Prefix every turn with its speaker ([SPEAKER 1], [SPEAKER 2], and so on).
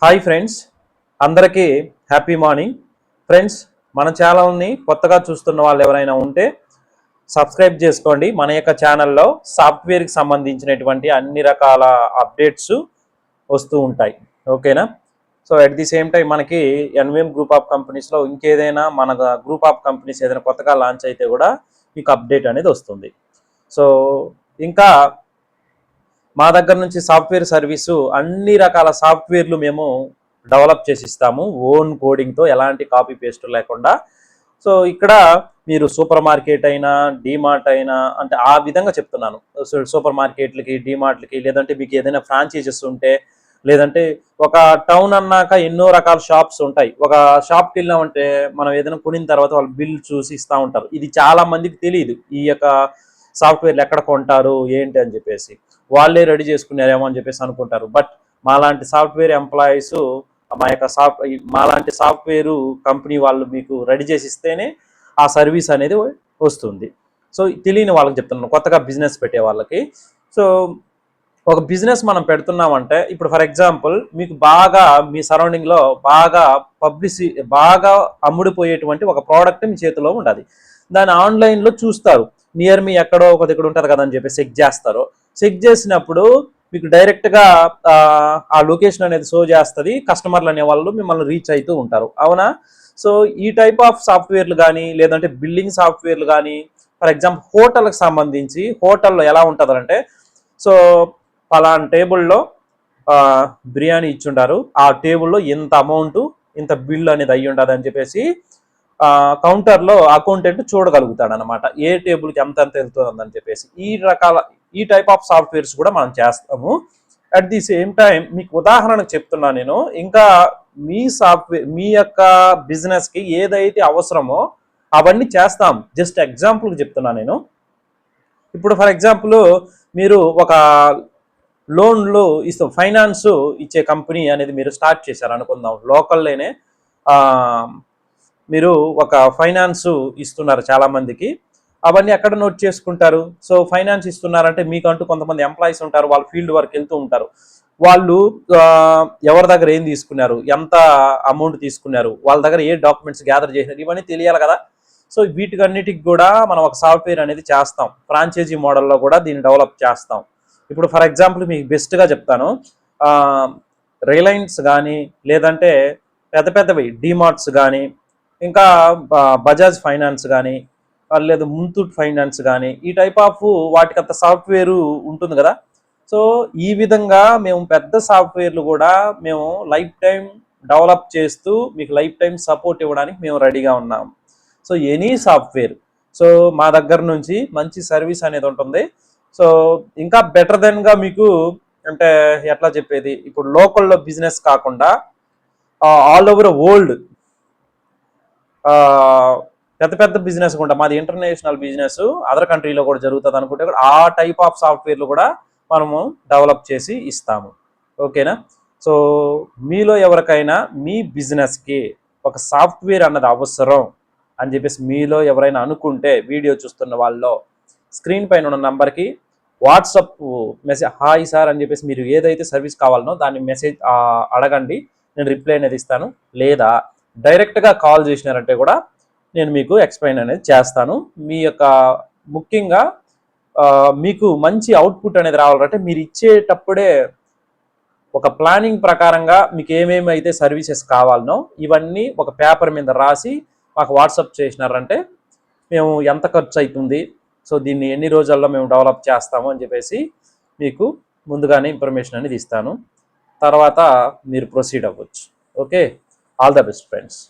[SPEAKER 1] Hi friends, అందరికీ happy morning. Friends, మన ఛానల్ని కొత్తగా చూస్తున్న వాళ్ళు ఎవరైనా ఉంటే సబ్స్క్రైబ్ చేసుకోండి. మన యొక్క ఛానల్లో సాఫ్ట్వేర్కి సంబంధించినటువంటి అన్ని రకాల అప్డేట్స్ వస్తూ ఉంటాయి. ఓకేనా? So at the same time మనకి ఎన్విఎం గ్రూప్ ఆఫ్ కంపెనీస్లో ఇంకేదైనా మన గ్రూప్ ఆఫ్ కంపెనీస్ ఏదైనా కొత్తగా లాంచ్ అయితే కూడా మీకు అప్డేట్ అనేది వస్తుంది. సో ఇంకా మా దగ్గర నుంచి సాఫ్ట్వేర్ సర్వీసు అన్ని రకాల సాఫ్ట్వేర్లు మేము డెవలప్ చేసి ఇస్తాము, ఓన్ కోడింగ్తో, ఎలాంటి కాపీ పేస్ట్ లేకుండా. సో ఇక్కడ మీరు సూపర్ మార్కెట్ అయినా డీమార్ట్ అయినా, అంటే ఆ విధంగా చెప్తున్నాను. సూపర్ మార్కెట్లకి, డీమార్ట్లకి, లేదంటే మీకు ఏదైనా ఫ్రాంచైజెస్ ఉంటే, లేదంటే ఒక టౌన్ అన్నాక ఎన్నో రకాల షాప్స్ ఉంటాయి. ఒక షాప్కి వెళ్ళామంటే మనం ఏదైనా కొనిన తర్వాత వాళ్ళు బిల్ చూసి ఇస్తూ ఉంటారు. ఇది చాలా మందికి తెలియదు, ఈ యొక్క సాఫ్ట్వేర్లు ఎక్కడ కొంటారు ఏంటి అని చెప్పేసి. వాళ్ళే రెడీ చేసుకున్నారేమో అని చెప్పేసి అనుకుంటారు. బట్ మాలాంటి సాఫ్ట్వేర్ ఎంప్లాయీస్, మాలాంటి సాఫ్ట్వేరు కంపెనీ వాళ్ళు మీకు రెడీ చేసి ఇస్తేనే ఆ సర్వీస్ అనేది వస్తుంది. సో తెలియని వాళ్ళకి చెప్తున్నాను, కొత్తగా బిజినెస్ పెట్టే వాళ్ళకి. సో ఒక బిజినెస్ మనం పెడుతున్నామంటే, ఇప్పుడు ఫర్ ఎగ్జాంపుల్ మీకు బాగా మీ సరౌండింగ్లో బాగా అమ్ముడిపోయేటువంటి ఒక ప్రోడక్ట్ మీ చేతిలో ఉండాలి. దాన్ని ఆన్లైన్లో చూస్తారు, నియర్ మీ ఎక్కడో ఒక దగ్గర ఉంటుంది కదా అని చెప్పి చెక్ చేస్తారు. చెక్ చేసినప్పుడు మీకు డైరెక్ట్గా ఆ లొకేషన్ అనేది షో చేస్తుంది. కస్టమర్లు అనే వాళ్ళు మిమ్మల్ని రీచ్ అవుతూ ఉంటారు, అవునా? సో ఈ టైప్ ఆఫ్ సాఫ్ట్వేర్లు కానీ, లేదంటే బిల్డింగ్ సాఫ్ట్వేర్లు కానీ, ఫర్ ఎగ్జాంపుల్ హోటల్కి సంబంధించి, హోటల్లో ఎలా ఉంటుందంటే, సో పలానా టేబుల్లో బిర్యానీ ఇచ్చుంటారు, ఆ టేబుల్లో ఇంత అమౌంట్, ఇంత బిల్ అనేది అయ్యి ఉండదు అని చెప్పేసి కౌంటర్లో అకౌంటెంట్ చూడగలుగుతాడు అనమాట, ఏ టేబుల్కి ఎంత వెళ్తుందని చెప్పేసి. ఈ టైప్ ఆఫ్ సాఫ్ట్వేర్స్ కూడా మనం చేస్తాము. అట్ ది సేమ్ టైం మీకు ఉదాహరణకు చెప్తున్నా నేను, ఇంకా మీ యొక్క బిజినెస్కి ఏదైతే అవసరమో అవన్నీ చేస్తాం. జస్ట్ ఎగ్జాంపుల్కి చెప్తున్నా నేను. ఇప్పుడు ఫర్ ఎగ్జాంపుల్ మీరు ఒక లోన్లు ఇస్తాం, ఫైనాన్స్ ఇచ్చే కంపెనీ అనేది మీరు స్టార్ట్ చేశారు అనుకుందాం. లోకల్లోనే మీరు ఒక ఫైనాన్స్ ఇస్తున్నారు చాలామందికి. అవన్నీ ఎక్కడ నోట్ చేసుకుంటారు? సో ఫైనాన్స్ ఇస్తున్నారంటే మీకంటూ కొంతమంది ఎంప్లాయీస్ ఉంటారు, వాళ్ళు ఫీల్డ్ వర్క్ వెళ్తూ ఉంటారు. వాళ్ళు ఎవరి దగ్గర ఏం తీసుకున్నారు, ఎంత అమౌంట్ తీసుకున్నారు, వాళ్ళ దగ్గర ఏ డాక్యుమెంట్స్ గ్యాదర్ చేసినారు, ఇవన్నీ తెలియాలి కదా. సో వీటికన్నిటికి కూడా మనం ఒక సాఫ్ట్వేర్ అనేది చేస్తాం. ఫ్రాంచైజీ మోడల్లో కూడా దీన్ని డెవలప్ చేస్తాం. ఇప్పుడు ఫర్ ఎగ్జాంపుల్ మీకు బెస్ట్గా చెప్తాను, రిలయన్స్ కానీ, లేదంటే పెద్ద పెద్దవి డీమార్ట్స్ కానీ, ఇంకా బజాజ్ ఫైనాన్స్ కానీ, లేదు ముత్తూట్ ఫైనాన్స్ కానీ, ఈ టైప్ ఆఫ్ వాటికి అంత సాఫ్ట్వేరు ఉంటుంది కదా. సో ఈ విధంగా మేము పెద్ద సాఫ్ట్వేర్లు కూడా మేము లైఫ్ టైం డెవలప్ చేస్తూ మీకు లైఫ్ టైం సపోర్ట్ ఇవ్వడానికి మేము రెడీగా ఉన్నాం. సో ఎనీ సాఫ్ట్వేర్, సో మా దగ్గర నుంచి మంచి సర్వీస్ అనేది ఉంటుంది. సో ఇంకా బెటర్ దెన్గా మీకు, అంటే ఎట్లా చెప్పేది, ఇప్పుడు లోకల్లో బిజినెస్ కాకుండా ఆల్ ఓవర్ వరల్డ్ పెద్ద పెద్ద బిజినెస్ కూడా, మాది ఇంటర్నేషనల్ బిజినెస్, అదర్ కంట్రీలో కూడా జరుగుతుంది అనుకుంటే కూడా ఆ టైప్ ఆఫ్ సాఫ్ట్వేర్లు కూడా మనము డెవలప్ చేసి ఇస్తాము. ఓకేనా? సో మీలో ఎవరికైనా మీ బిజినెస్కి ఒక సాఫ్ట్వేర్ అన్నది అవసరం అని చెప్పేసి మీలో ఎవరైనా అనుకుంటే, వీడియో చూస్తున్న వాళ్ళలో స్క్రీన్ పైన ఉన్న నంబర్కి వాట్సాప్ మెసేజ్, హాయ్ సార్ అని చెప్పేసి మీరు ఏదైతే సర్వీస్ కావాలనో దాన్ని మెసేజ్ అడగండి, నేను రిప్లై అనేది ఇస్తాను. లేదా డైరెక్ట్గా కాల్ చేసినారంటే కూడా నేను మీకు ఎక్స్ప్లెయిన్ అనేది చేస్తాను. మీ యొక్క ముఖ్యంగా మీకు మంచి అవుట్పుట్ అనేది రావాలంటే మీరు ఇచ్చేటప్పుడే ఒక ప్లానింగ్ ప్రకారంగా మీకు ఏమేమి అయితే సర్వీసెస్ కావాలనో ఇవన్నీ ఒక పేపర్ మీద రాసి మాకు వాట్సాప్ చేసినారంటే మేము ఎంత ఖర్చు అవుతుంది, సో దీన్ని ఎన్ని రోజుల్లో మేము డెవలప్ చేస్తాము అని చెప్పేసి మీకు ముందుగానే ఇన్ఫర్మేషన్ అనేది ఇస్తాను. తర్వాత మీరు ప్రొసీడ్ అవ్వచ్చు. Okay, all the best friends.